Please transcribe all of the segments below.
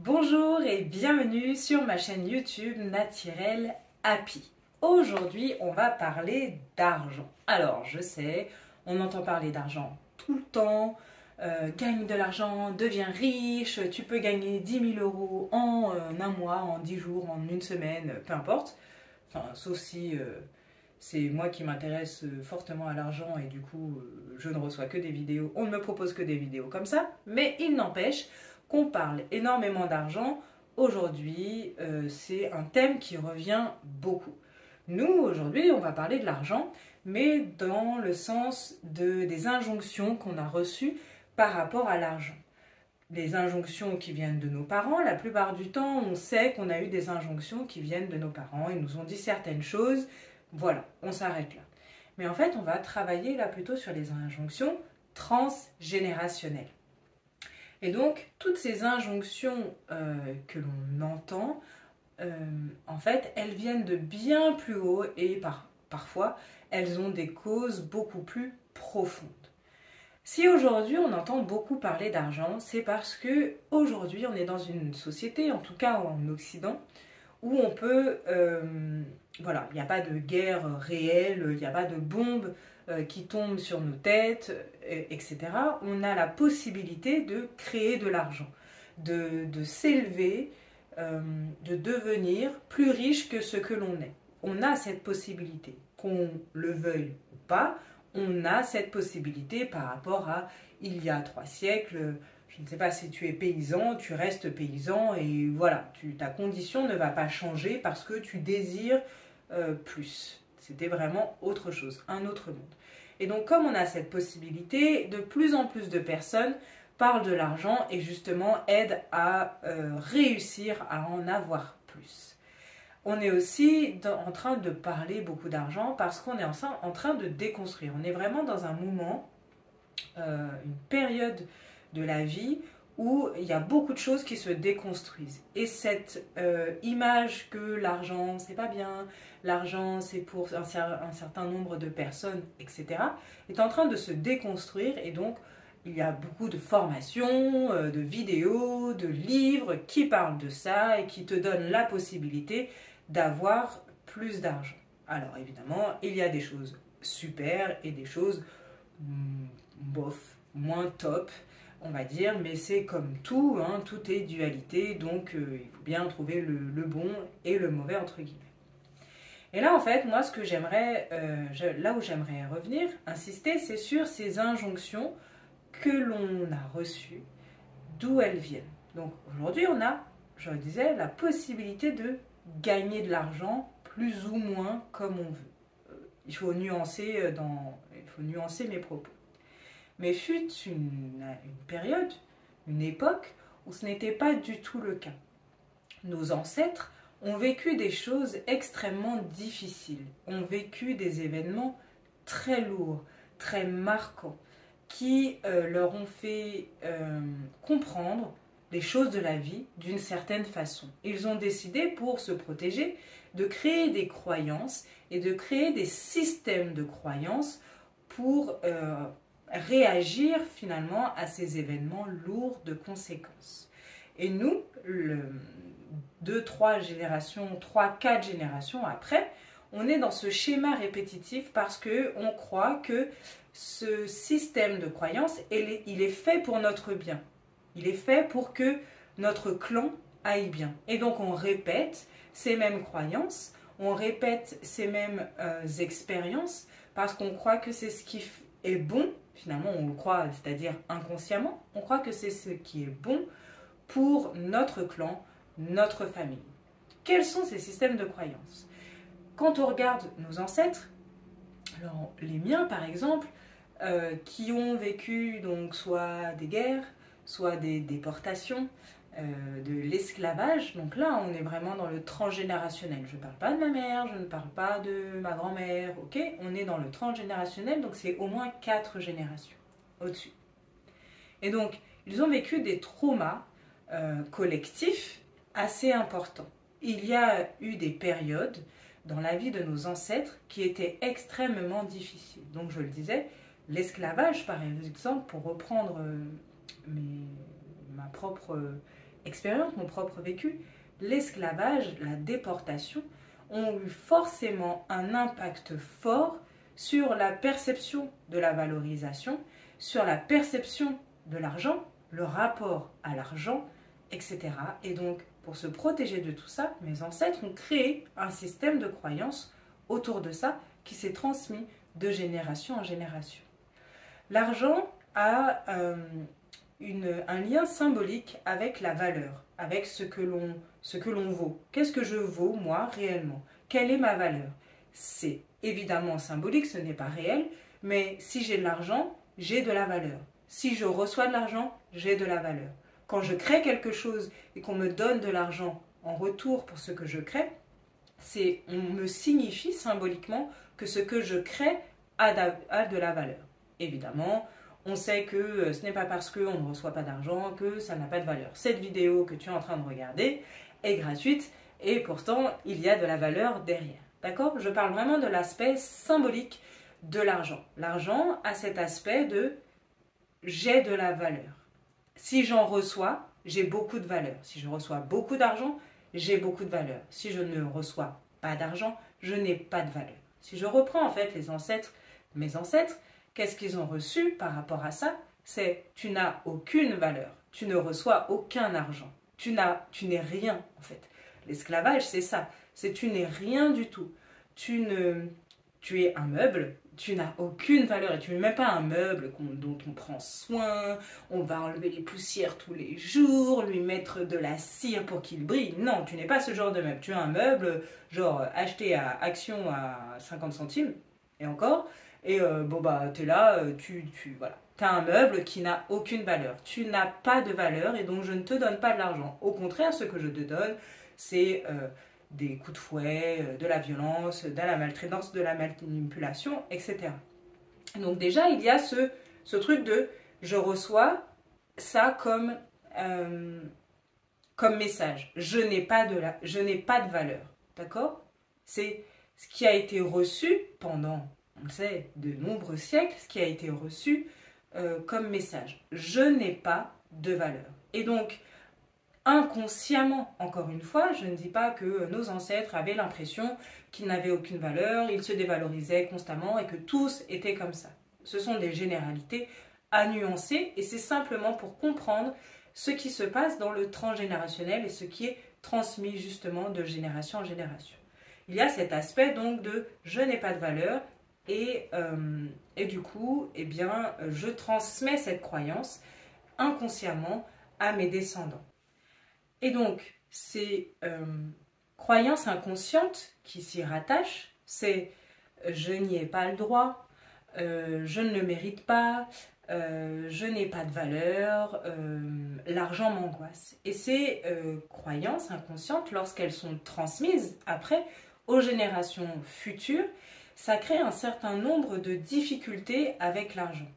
Bonjour et bienvenue sur ma chaîne YouTube Naturel Happy. Aujourd'hui, on va parler d'argent. Alors, je sais, on entend parler d'argent tout le temps. Gagne de l'argent, deviens riche, tu peux gagner 10 000 euros en un mois, en 10 jours, en une semaine, peu importe. Enfin, sauf si c'est moi qui m'intéresse fortement à l'argent et du coup, je ne reçois que des vidéos, on ne me propose que des vidéos comme ça. Mais il n'empêche qu'on parle énormément d'argent. Aujourd'hui, c'est un thème qui revient beaucoup. Nous, aujourd'hui, on va parler de l'argent, mais dans le sens des injonctions qu'on a reçues par rapport à l'argent. Les injonctions qui viennent de nos parents, la plupart du temps, on sait qu'on a eu des injonctions qui viennent de nos parents. Ils nous ont dit certaines choses, voilà, on s'arrête là. Mais en fait, on va travailler là plutôt sur les injonctions transgénérationnelles. Et donc, toutes ces injonctions que l'on entend, en fait, elles viennent de bien plus haut et parfois, elles ont des causes beaucoup plus profondes. Si aujourd'hui on entend beaucoup parler d'argent, c'est parce que aujourd'hui on est dans une société, en tout cas en Occident, où on peut, voilà, il n'y a pas de guerre réelle, il n'y a pas de bombes qui tombent sur nos têtes, etc. On a la possibilité de créer de l'argent, de s'élever, de devenir plus riche que ce que l'on est. On a cette possibilité, qu'on le veuille ou pas. On a cette possibilité par rapport à il y a 3 siècles. Je ne sais pas si tu es paysan, tu restes paysan et voilà, ta condition ne va pas changer parce que tu désires plus. C'était vraiment autre chose, un autre monde. Et donc comme on a cette possibilité, de plus en plus de personnes parlent de l'argent et justement aident à réussir à en avoir plus. On est aussi en train de parler beaucoup d'argent parce qu'on est en train de déconstruire. On est vraiment dans un moment, une période de la vie où il y a beaucoup de choses qui se déconstruisent. Et cette image que l'argent, c'est pas bien, l'argent, c'est pour un certain nombre de personnes, etc., est en train de se déconstruire et donc il y a beaucoup de formations, de vidéos, de livres qui parlent de ça et qui te donnent la possibilité d'avoir plus d'argent. Alors évidemment, il y a des choses super et des choses bof, moins top, on va dire, mais c'est comme tout, hein, tout est dualité, donc il faut bien trouver le bon et le mauvais entre guillemets. Et là en fait, moi ce que j'aimerais, là où j'aimerais revenir, insister, c'est sur ces injonctions que l'on a reçues, d'où elles viennent. Donc aujourd'hui on a, je le disais, la possibilité de gagner de l'argent plus ou moins comme on veut. Il faut nuancer mes propos. Mais fut une période, une époque où ce n'était pas du tout le cas. Nos ancêtres ont vécu des choses extrêmement difficiles, ont vécu des événements très lourds, très marquants, qui leur ont fait comprendre les choses de la vie d'une certaine façon. Ils ont décidé, pour se protéger, de créer des croyances et de créer des systèmes de croyances pour réagir finalement à ces événements lourds de conséquences. Et nous, 2, 3 générations, 3, 4 générations après, on est dans ce schéma répétitif parce qu'on croit que ce système de croyances, il est fait pour notre bien. Il est fait pour que notre clan aille bien. Et donc on répète ces mêmes croyances, on répète ces mêmes expériences parce qu'on croit que c'est ce qui est bon. Finalement on le croit, c'est-à-dire inconsciemment, on croit que c'est ce qui est bon pour notre clan, notre famille. Quels sont ces systèmes de croyances? Quand on regarde nos ancêtres, alors les miens par exemple, qui ont vécu donc soit des guerres, soit des déportations, de l'esclavage. Donc là, on est vraiment dans le transgénérationnel. Je ne parle pas de ma mère, je ne parle pas de ma grand-mère, ok? On est dans le transgénérationnel, donc c'est au moins 4 générations au-dessus. Et donc, ils ont vécu des traumas collectifs assez importants. Il y a eu des périodes dans la vie de nos ancêtres qui étaient extrêmement difficiles. Donc, je le disais, l'esclavage, par exemple, pour reprendre ma propre expérience, mon propre vécu, l'esclavage, la déportation ont eu forcément un impact fort sur la perception de la valorisation, sur la perception de l'argent, le rapport à l'argent, etc. Et donc, pour se protéger de tout ça, mes ancêtres ont créé un système de croyances autour de ça qui s'est transmis de génération en génération. L'argent a un lien symbolique avec la valeur, avec ce que l'on vaut. Qu'est-ce que je vaux, moi, réellement? Quelle est ma valeur? C'est évidemment symbolique, ce n'est pas réel, mais si j'ai de l'argent, j'ai de la valeur. Si je reçois de l'argent, j'ai de la valeur. Quand je crée quelque chose et qu'on me donne de l'argent en retour pour ce que je crée, on me signifie symboliquement que ce que je crée a de la valeur. Évidemment, on sait que ce n'est pas parce qu'on ne reçoit pas d'argent que ça n'a pas de valeur. Cette vidéo que tu es en train de regarder est gratuite et pourtant il y a de la valeur derrière. D'accord? Je parle vraiment de l'aspect symbolique de l'argent. L'argent a cet aspect de j'ai de la valeur. Si j'en reçois, j'ai beaucoup de valeur. Si je reçois beaucoup d'argent, j'ai beaucoup de valeur. Si je ne reçois pas d'argent, je n'ai pas de valeur. Si je reprends en fait mes ancêtres, qu'est-ce qu'ils ont reçu par rapport à ça? C'est tu n'as aucune valeur, tu ne reçois aucun argent, tu n'es rien en fait. L'esclavage c'est ça, c'est tu n'es rien du tout. Tu es un meuble, tu n'as aucune valeur et tu n'es même pas un meuble dont on prend soin, on va enlever les poussières tous les jours, lui mettre de la cire pour qu'il brille. Non, tu n'es pas ce genre de meuble. Tu es un meuble genre acheté à Action à 50 centimes et encore. Et bon bah t'es là, voilà. T'as un meuble qui n'a aucune valeur. Tu n'as pas de valeur et donc je ne te donne pas de l'argent. Au contraire, ce que je te donne, c'est des coups de fouet, de la violence, de la maltraitance, de la manipulation, etc. Donc déjà, il y a ce truc de je reçois ça comme message. Je n'ai pas de valeur. D'accord? C'est ce qui a été reçu pendant, on le sait, de nombreux siècles, ce qui a été reçu comme message. Je n'ai pas de valeur. Et donc, inconsciemment, encore une fois, je ne dis pas que nos ancêtres avaient l'impression qu'ils n'avaient aucune valeur, ils se dévalorisaient constamment et que tous étaient comme ça. Ce sont des généralités à nuancer et c'est simplement pour comprendre ce qui se passe dans le transgénérationnel et ce qui est transmis justement de génération en génération. Il y a cet aspect donc de je n'ai pas de valeur et du coup, eh bien, je transmets cette croyance inconsciemment à mes descendants. Et donc, ces croyances inconscientes qui s'y rattachent, c'est je n'y ai pas le droit, je ne le mérite pas, je n'ai pas de valeur, l'argent m'angoisse. Et ces croyances inconscientes, lorsqu'elles sont transmises après aux générations futures, ça crée un certain nombre de difficultés avec l'argent.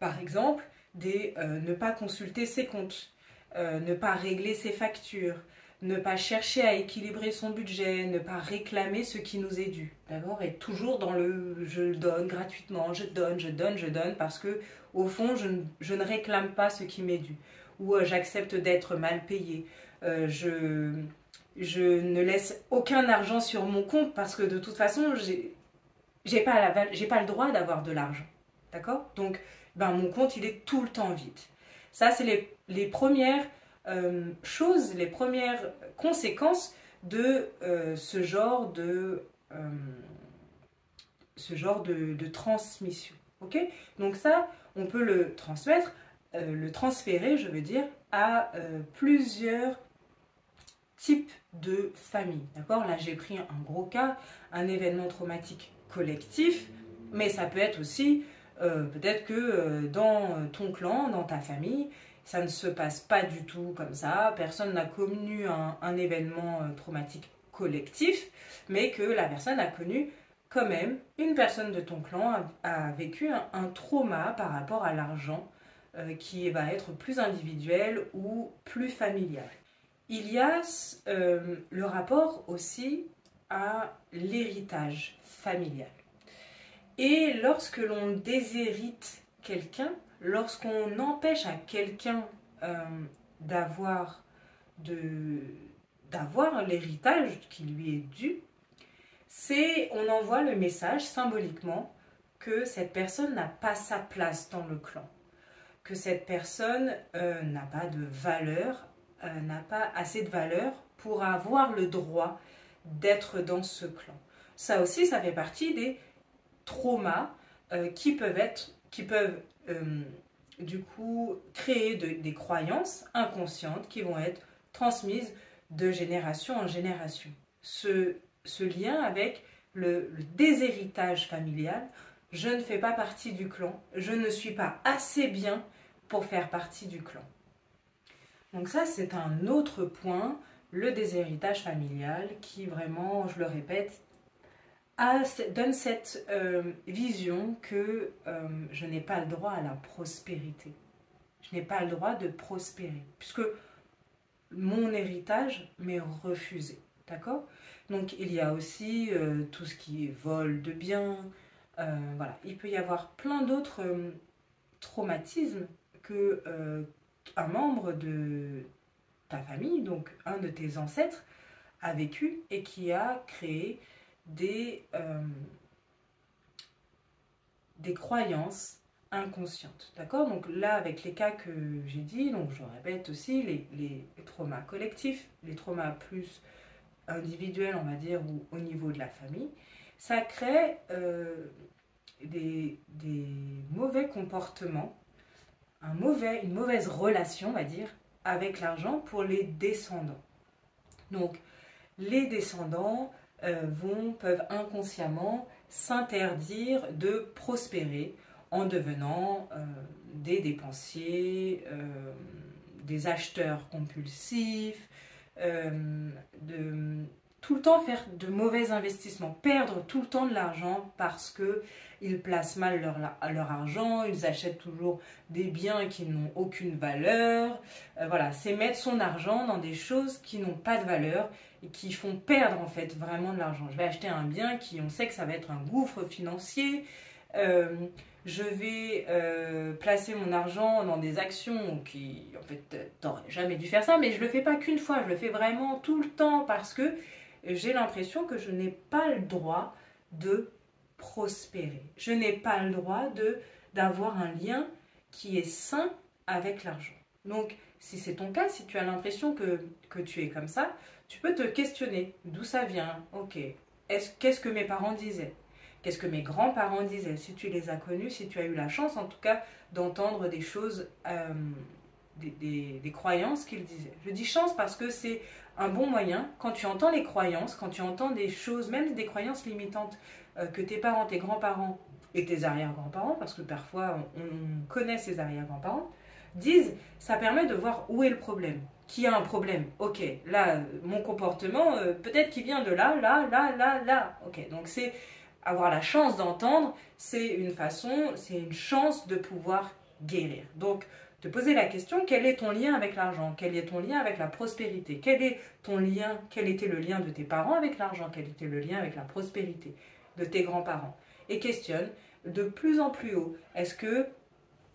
Par exemple, ne pas consulter ses comptes, ne pas régler ses factures, ne pas chercher à équilibrer son budget, ne pas réclamer ce qui nous est dû. D'accord? Être toujours dans le je donne gratuitement, je donne parce que au fond je ne réclame pas ce qui m'est dû. Ou j'accepte d'être mal payé. Je ne laisse aucun argent sur mon compte parce que de toute façon j'ai pas le droit d'avoir de l'argent. D'accord? Donc mon compte il est tout le temps vide. Ça, c'est les premières choses, les premières conséquences de ce genre de transmission. Ok? Donc ça, on peut le transférer, je veux dire, à plusieurs types de familles. D'accord? Là, j'ai pris un gros cas, un événement traumatique collectif, mais ça peut être aussi peut-être que dans ton clan, dans ta famille, ça ne se passe pas du tout comme ça. Personne n'a connu un événement traumatique collectif, mais que la personne a connu quand même, une personne de ton clan a vécu un trauma par rapport à l'argent qui va être plus individuel ou plus familial. Il y a le rapport aussi à l'héritage familial. Et lorsque l'on déshérite quelqu'un, lorsqu'on empêche à quelqu'un d'avoir d'avoir l'héritage qui lui est dû, on envoie le message symboliquement que cette personne n'a pas sa place dans le clan, que cette personne n'a pas de valeur, n'a pas assez de valeur pour avoir le droit d'être dans ce clan. Ça aussi, ça fait partie des traumas qui peuvent du coup créer des croyances inconscientes qui vont être transmises de génération en génération. Ce lien avec le déshéritage familial, je ne fais pas partie du clan, je ne suis pas assez bien pour faire partie du clan. Donc ça, c'est un autre point, le déshéritage familial, qui vraiment, je le répète, donne cette vision que je n'ai pas le droit à la prospérité. Je n'ai pas le droit de prospérer, puisque mon héritage m'est refusé. D'accord? Donc il y a aussi tout ce qui est vol de biens. Voilà. Il peut y avoir plein d'autres traumatismes que un membre de ta famille, donc un de tes ancêtres, a vécu et qui a créé des croyances inconscientes. D'accord? Donc là, avec les cas que j'ai dit, donc je répète aussi, les traumas collectifs, les traumas plus individuels, on va dire, ou au niveau de la famille, ça crée des mauvais comportements, une mauvaise relation, on va dire, avec l'argent pour les descendants. Donc, les descendants peuvent inconsciemment s'interdire de prospérer en devenant des dépensiers, des acheteurs compulsifs, tout le temps faire de mauvais investissements, perdre tout le temps de l'argent parce qu'ils placent mal leur argent, ils achètent toujours des biens qui n'ont aucune valeur. Voilà, c'est mettre son argent dans des choses qui n'ont pas de valeur et qui font perdre en fait vraiment de l'argent. Je vais acheter un bien qui, on sait que ça va être un gouffre financier. Je vais placer mon argent dans des actions qui, en fait, t'aurais jamais dû faire ça, mais je le fais pas qu'une fois, je le fais vraiment tout le temps parce que j'ai l'impression que je n'ai pas le droit de prospérer. Je n'ai pas le droit d'avoir un lien qui est sain avec l'argent. Donc, si c'est ton cas, si tu as l'impression que tu es comme ça, tu peux te questionner d'où ça vient. Ok, qu'est-ce que mes parents disaient? Qu'est-ce que mes grands-parents disaient? Si tu les as connus, si tu as eu la chance en tout cas d'entendre des choses, des croyances qu'ils disaient. Je dis chance parce que c'est un bon moyen, quand tu entends les croyances, quand tu entends des choses, même des croyances limitantes que tes parents, tes grands-parents et tes arrière-grands-parents, parce que parfois on connaît ses arrière-grands-parents, disent, ça permet de voir où est le problème. Qui a un problème? Ok, là, mon comportement, peut-être qu'il vient de là, là, là, là, là. Ok, donc c'est avoir la chance d'entendre, c'est une chance de pouvoir guérir. Donc, te poser la question, quel est ton lien avec l'argent? Quel est ton lien avec la prospérité? Quel était le lien de tes parents avec l'argent? Quel était le lien avec la prospérité de tes grands-parents? Et questionne de plus en plus haut. Est-ce que,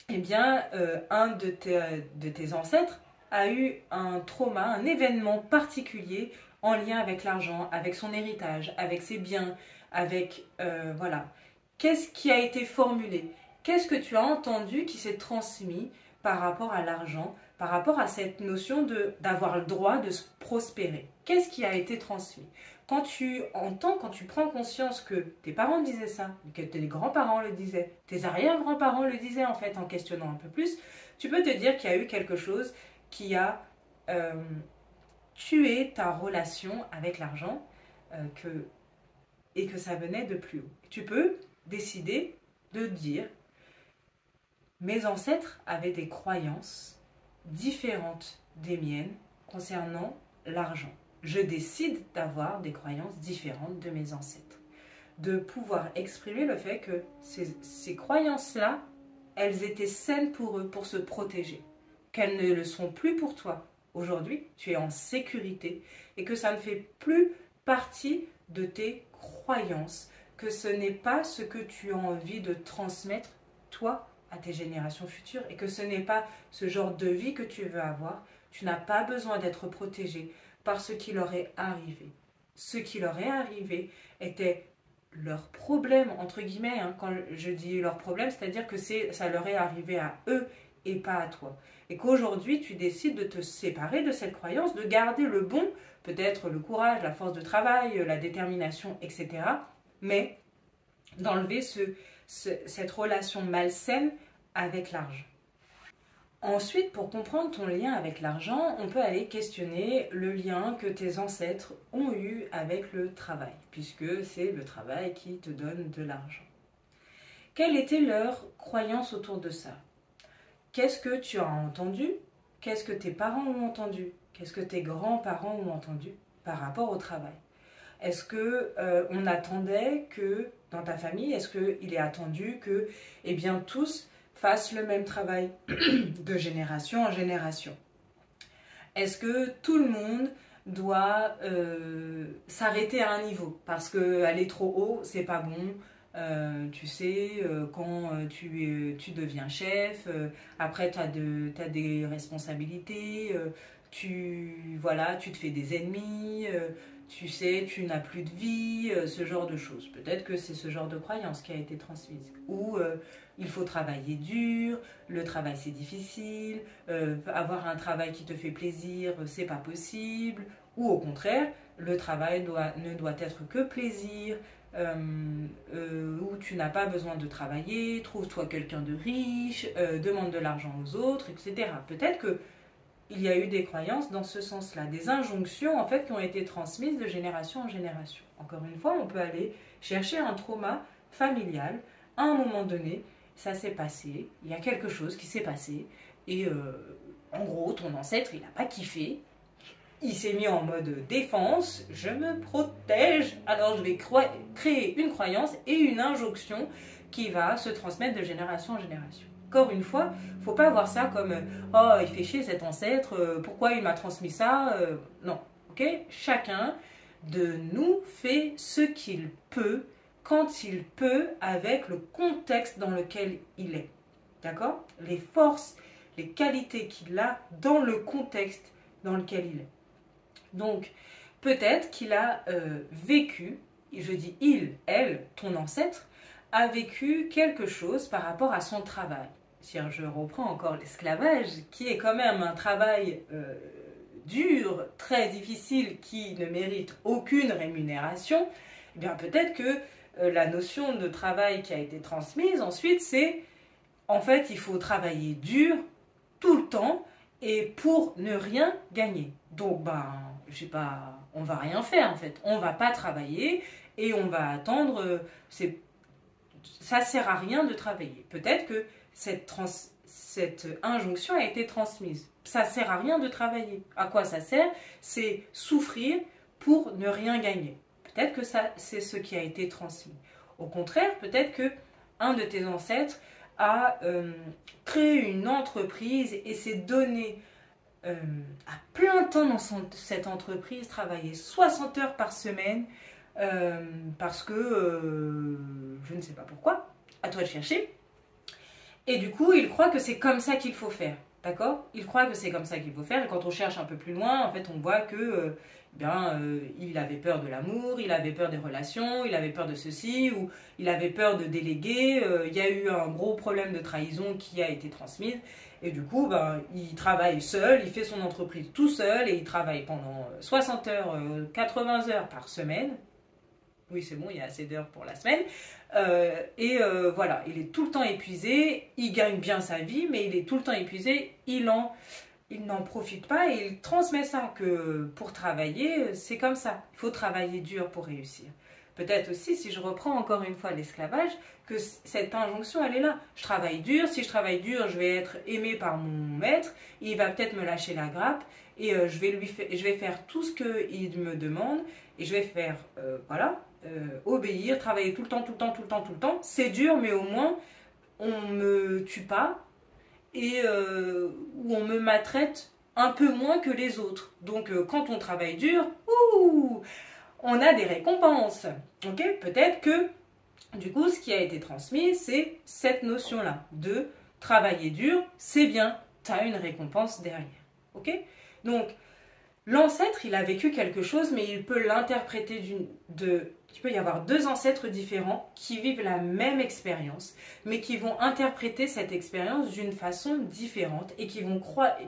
eh bien, un de tes ancêtres a eu un trauma, un événement particulier en lien avec l'argent, avec son héritage, avec ses biens, avec, voilà. Qu'est-ce qui a été formulé? Qu'est-ce que tu as entendu qui s'est transmis par rapport à l'argent, par rapport à cette notion d'avoir le droit de se prospérer? Qu'est-ce qui a été transmis? Quand tu entends, quand tu prends conscience que tes parents disaient ça, que tes grands-parents le disaient, tes arrière-grands-parents le disaient en fait en questionnant un peu plus, tu peux te dire qu'il y a eu quelque chose qui a tué ta relation avec l'argent et que ça venait de plus haut. Tu peux décider de dire, mes ancêtres avaient des croyances différentes des miennes concernant l'argent. Je décide d'avoir des croyances différentes de mes ancêtres. De pouvoir exprimer le fait que ces croyances-là, elles étaient saines pour eux, pour se protéger. Qu'elles ne le sont plus pour toi. Aujourd'hui, tu es en sécurité et que ça ne fait plus partie de tes croyances, que ce n'est pas ce que tu as envie de transmettre, toi, à tes générations futures, et que ce n'est pas ce genre de vie que tu veux avoir. Tu n'as pas besoin d'être protégé par ce qui leur est arrivé. Ce qui leur est arrivé était leur problème, entre guillemets. Hein. Quand je dis leur problème, c'est-à-dire que ça leur est arrivé à eux et pas à toi. Et qu'aujourd'hui, tu décides de te séparer de cette croyance, de garder le bon, peut-être le courage, la force de travail, la détermination, etc. Mais d'enlever cette relation malsaine avec l'argent. Ensuite, pour comprendre ton lien avec l'argent, on peut aller questionner le lien que tes ancêtres ont eu avec le travail, puisque c'est le travail qui te donne de l'argent. Quelle était leur croyance autour de ça? Qu'est-ce que tu as entendu? Qu'est-ce que tes parents ont entendu? Qu'est-ce que tes grands-parents ont entendu par rapport au travail? Est-ce que on attendait que, dans ta famille, est-ce qu'il est attendu que, eh bien, tous fassent le même travail de génération en génération? Est-ce que tout le monde doit s'arrêter à un niveau? Parce qu'aller trop haut, c'est pas bon. Tu sais, quand tu deviens chef, après tu as des responsabilités, voilà, tu te fais des ennemis, tu sais, tu n'as plus de vie, ce genre de choses. Peut-être que c'est ce genre de croyance qui a été transmise. Ou il faut travailler dur, le travail c'est difficile, avoir un travail qui te fait plaisir, c'est pas possible. Ou au contraire, le travail ne doit être que plaisir, où tu n'as pas besoin de travailler, trouve-toi quelqu'un de riche, demande de l'argent aux autres, etc. Peut-être que il y a eu des croyances dans ce sens-là, des injonctions en fait qui ont été transmises de génération en génération. Encore une fois, on peut aller chercher un trauma familial. À un moment donné, ça s'est passé, il y a quelque chose qui s'est passé, et en gros, ton ancêtre, il n'a pas kiffé. Il s'est mis en mode défense, je me protège, alors je vais créer une croyance et une injonction qui va se transmettre de génération en génération. Encore une fois, il ne faut pas voir ça comme « Oh, il fait chier cet ancêtre, pourquoi il m'a transmis ça ?» Non, ok? Chacun de nous fait ce qu'il peut, quand il peut, avec le contexte dans lequel il est. D'accord? Les forces, les qualités qu'il a dans le contexte dans lequel il est. Donc, peut-être qu'il a vécu, je dis il, elle, ton ancêtre, a vécu quelque chose par rapport à son travail. Je reprends encore l'esclavage, qui est quand même un travail dur, très difficile, qui ne mérite aucune rémunération. Eh bien, peut-être que la notion de travail qui a été transmise ensuite, c'est en fait, il faut travailler dur tout le temps et pour ne rien gagner. Donc, je sais pas, on va rien faire en fait. On va pas travailler et on va attendre. Ça sert à rien de travailler. Peut-être que cette injonction a été transmise. Ça sert à rien de travailler. À quoi ça sert? C'est souffrir pour ne rien gagner. Peut-être que ça, c'est ce qui a été transmis. Au contraire, peut-être que un de tes ancêtres a créé une entreprise et s'est donné à plein temps dans cette entreprise, travailler 60 heures par semaine, parce que je ne sais pas pourquoi, à toi de chercher. Et du coup, il croit que c'est comme ça qu'il faut faire, d'accord? Il croit que c'est comme ça qu'il faut faire, et quand on cherche un peu plus loin, en fait, on voit que il avait peur de l'amour, il avait peur des relations, il avait peur de ceci, ou il avait peur de déléguer, il y a eu un gros problème de trahison qui a été transmise, et du coup, il travaille seul, il fait son entreprise tout seul, et il travaille pendant 60 heures, 80 heures par semaine. Oui, c'est bon, il y a assez d'heures pour la semaine. Voilà, il est tout le temps épuisé, il gagne bien sa vie, mais il est tout le temps épuisé, il n'en profite pas et il transmet ça, que pour travailler, c'est comme ça. Il faut travailler dur pour réussir. Peut-être aussi, si je reprends encore une fois l'esclavage, que cette injonction, elle est là. Je travaille dur, si je travaille dur, je vais être aimé par mon maître, il va peut-être me lâcher la grappe, et je vais faire tout ce qu'il me demande, et je vais faire, obéir, travailler tout le temps, tout le temps, tout le temps, tout le temps. C'est dur, mais au moins, on ne me tue pas, et où on me maltraite un peu moins que les autres. Donc quand on travaille dur, on a des récompenses. Ok? Peut-être que du coup ce qui a été transmis, c'est cette notion-là de travailler dur, c'est bien, tu as une récompense derrière. Ok? Donc, l'ancêtre, il a vécu quelque chose, mais il peut l'interpréter il peut y avoir deux ancêtres différents qui vivent la même expérience, mais qui vont interpréter cette expérience d'une façon différente et qui vont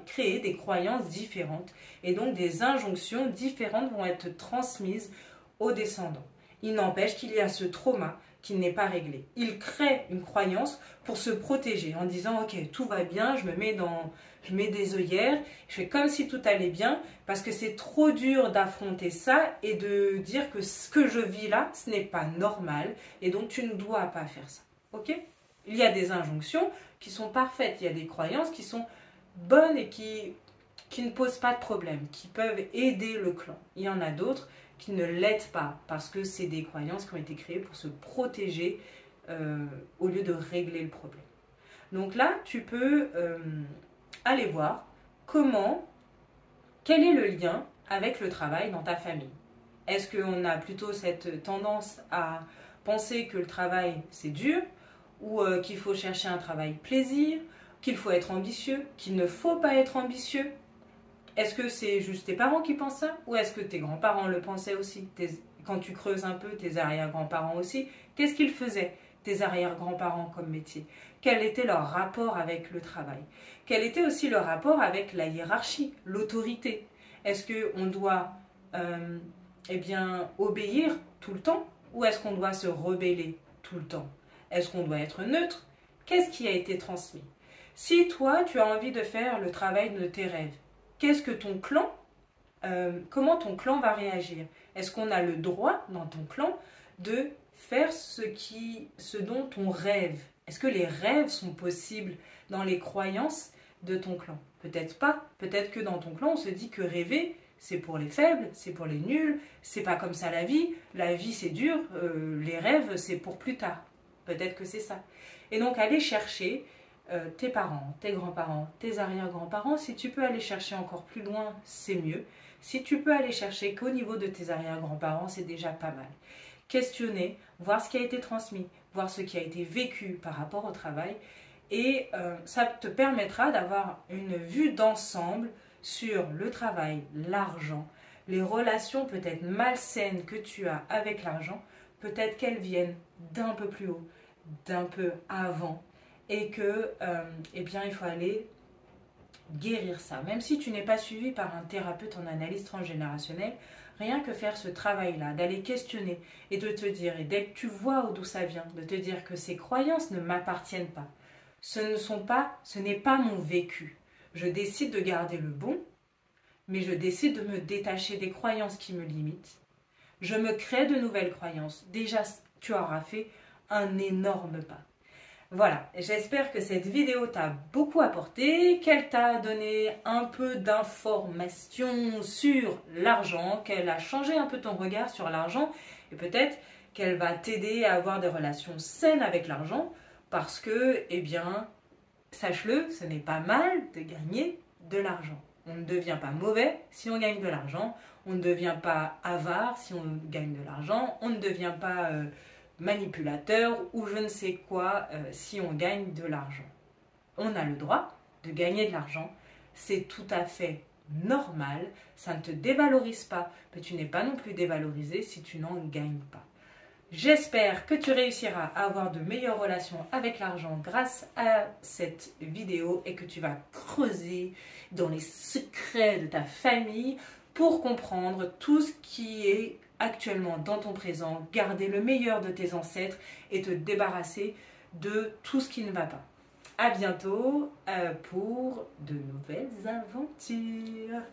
créer des croyances différentes. Et donc, des injonctions différentes vont être transmises aux descendants. Il n'empêche qu'il y a ce trauma qui n'est pas réglé. Il crée une croyance pour se protéger en disant « Ok, tout va bien, je mets des œillères, je fais comme si tout allait bien parce que c'est trop dur d'affronter ça et de dire que ce que je vis là, ce n'est pas normal et donc tu ne dois pas faire ça. » Ok ? Il y a des injonctions qui sont parfaites, il y a des croyances qui sont bonnes et qui ne posent pas de problème, qui peuvent aider le clan. Il y en a d'autres qui ne l'aident pas parce que c'est des croyances qui ont été créées pour se protéger au lieu de régler le problème. Donc là, tu peux aller voir quel est le lien avec le travail dans ta famille. Est-ce qu'on a plutôt cette tendance à penser que le travail c'est dur ou qu'il faut chercher un travail plaisir, qu'il faut être ambitieux, qu'il ne faut pas être ambitieux? Est-ce que c'est juste tes parents qui pensent ça ou est-ce que tes grands-parents le pensaient aussi? Quand tu creuses un peu, tes arrière-grands-parents aussi, qu'est-ce qu'ils faisaient, tes arrière-grands-parents, comme métier? Quel était leur rapport avec le travail? Quel était aussi leur rapport avec la hiérarchie, l'autorité? Est-ce qu'on doit obéir tout le temps ou est-ce qu'on doit se rebeller tout le temps? Est-ce qu'on doit être neutre? Qu'est-ce qui a été transmis? Si toi, tu as envie de faire le travail de tes rêves, qu'est-ce que ton clan, comment ton clan va réagir? Est-ce qu'on a le droit dans ton clan de faire ce dont on rêve? Est-ce que les rêves sont possibles dans les croyances de ton clan? Peut-être pas. Peut-être que dans ton clan, on se dit que rêver, c'est pour les faibles, c'est pour les nuls, c'est pas comme ça la vie. La vie, c'est dur, les rêves, c'est pour plus tard. Peut-être que c'est ça. Et donc, aller chercher tes parents, tes grands-parents, tes arrière-grands-parents, si tu peux aller chercher encore plus loin, c'est mieux. Si tu peux aller chercher qu'au niveau de tes arrière-grands-parents, c'est déjà pas mal. Questionner, voir ce qui a été transmis, voir ce qui a été vécu par rapport au travail et ça te permettra d'avoir une vue d'ensemble sur le travail, l'argent, les relations peut-être malsaines que tu as avec l'argent, peut-être qu'elles viennent d'un peu plus haut, d'un peu avant et que il faut aller guérir ça. Même si tu n'es pas suivi par un thérapeute en analyse transgénérationnelle, rien que faire ce travail-là, d'aller questionner et de te dire, et dès que tu vois d'où ça vient, de te dire que ces croyances ne m'appartiennent pas. Ce n'est pas mon vécu. Je décide de garder le bon, mais je décide de me détacher des croyances qui me limitent. Je me crée de nouvelles croyances. Déjà, tu auras fait un énorme pas. Voilà, j'espère que cette vidéo t'a beaucoup apporté, qu'elle t'a donné un peu d'informations sur l'argent, qu'elle a changé un peu ton regard sur l'argent et peut-être qu'elle va t'aider à avoir des relations saines avec l'argent parce que, sache-le, ce n'est pas mal de gagner de l'argent. On ne devient pas mauvais si on gagne de l'argent, on ne devient pas avare si on gagne de l'argent, on ne devient pas manipulateur ou je ne sais quoi si on gagne de l'argent. On a le droit de gagner de l'argent, c'est tout à fait normal, ça ne te dévalorise pas, mais tu n'es pas non plus dévalorisé si tu n'en gagnes pas. J'espère que tu réussiras à avoir de meilleures relations avec l'argent grâce à cette vidéo et que tu vas creuser dans les secrets de ta famille pour comprendre tout ce qui est actuellement dans ton présent, garder le meilleur de tes ancêtres et te débarrasser de tout ce qui ne va pas. À bientôt pour de nouvelles aventures.